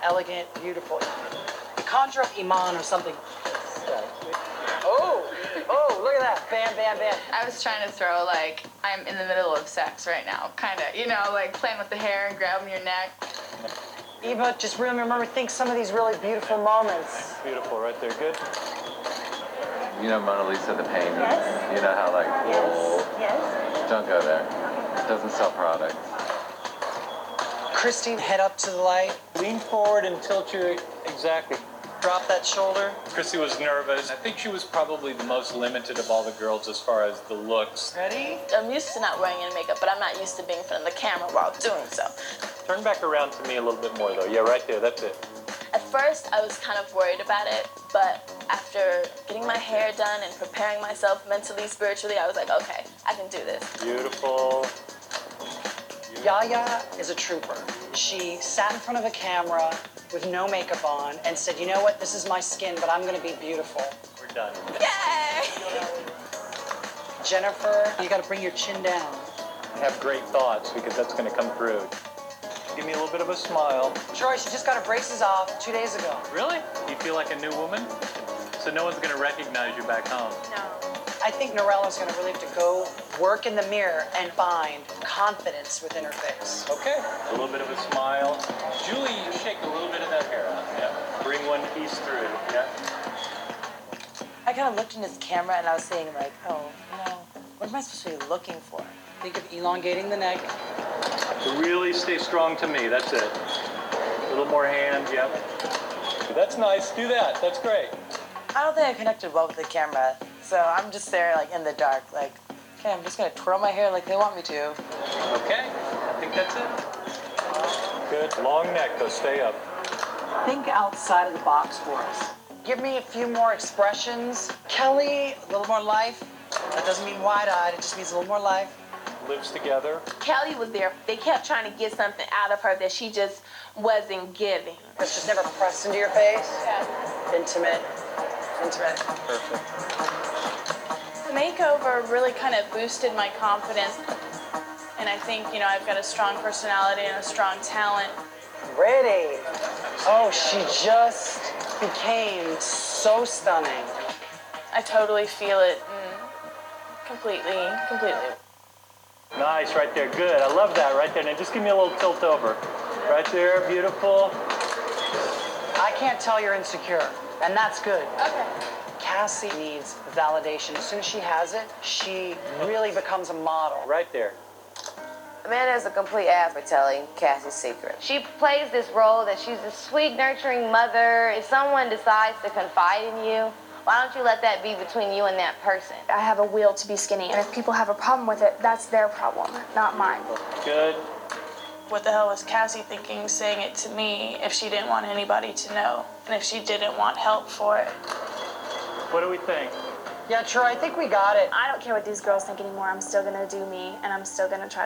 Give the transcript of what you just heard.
elegant, beautiful. Conjure up Iman or something. Oh, look at that. Bam, bam, bam. I was trying to throw, like, I'm in the middle of sex right now, kind of, you know, like playing with the hair and grabbing your neck. Eva, just remember, think some of these really beautiful moments. Beautiful, right there. Good. You know Mona Lisa the painting? Yes. You know how, like, Yes. don't go there. It doesn't sell products. Christine, head up to the light. Lean forward and tilt your... Exactly. Drop that shoulder. Chrissy was nervous. I think she was probably the most limited of all the girls as far as the looks. Ready? I'm used to not wearing any makeup, but I'm not used to being in front of the camera while doing so. Turn back around to me a little bit more, though. Yeah, right there. That's it. At first, I was kind of worried about it, but after getting my hair done and preparing myself mentally, spiritually, I was like, okay, I can do this. Beautiful. Yaya is a trooper. She sat in front of a camera with no makeup on and said, you know what, this is my skin, but I'm gonna be beautiful. We're done. Yay! Jennifer, you gotta bring your chin down. Have great thoughts, because that's going to come through. Give me a little bit of a smile. Troy, she just got her braces off 2 days ago. Really? You feel like a new woman? So no one's going to recognize you back home? No. I think Norella's gonna really have to go work in the mirror and find confidence within her face. Okay. A little bit of a smile. Julie, you shake a little bit of that hair out. Yeah. Bring one piece through. Yeah. I kind of looked in his camera and I was saying, like, oh, you know, what am I supposed to be looking for? Think of elongating the neck. So really stay strong to me. That's it. A little more hand. Yep. That's nice. Do that. That's great. I don't think I connected well with the camera, so I'm just there, like, in the dark, like, okay, I'm just gonna twirl my hair like they want me to. Okay. I think that's it. Good. Long neck, though. Stay up. Think outside of the box for us. Give me a few more expressions. Kelly, a little more life. That doesn't mean wide-eyed, it just means a little more life. Lips together. Kelly was there. They kept trying to get something out of her that she just wasn't giving. It's just never pressed into your face. Yeah. Intimate. Intimate. Perfect. The makeover really kind of boosted my confidence. And I think, you know, I've got a strong personality and a strong talent. Ready. Oh, she just became so stunning. I totally feel it completely. Nice, right there. Good. I love that right there. Now just give me a little tilt over. Right there. Beautiful. I can't tell you're insecure, and that's good. Okay. Cassie needs validation. As soon as she has it, she really becomes a model. Right there. Amanda is a complete ass for telling Cassie's secret. She plays this role that she's a sweet, nurturing mother. If someone decides to confide in you, why don't you let that be between you and that person? I have a will to be skinny, and if people have a problem with it, that's their problem, not mine. Good. What the hell was Cassie thinking saying it to me if she didn't want anybody to know and if she didn't want help for it? What do we think? Yeah, Troy, I think we got it. I don't care what these girls think anymore. I'm still gonna do me, and I'm still gonna try to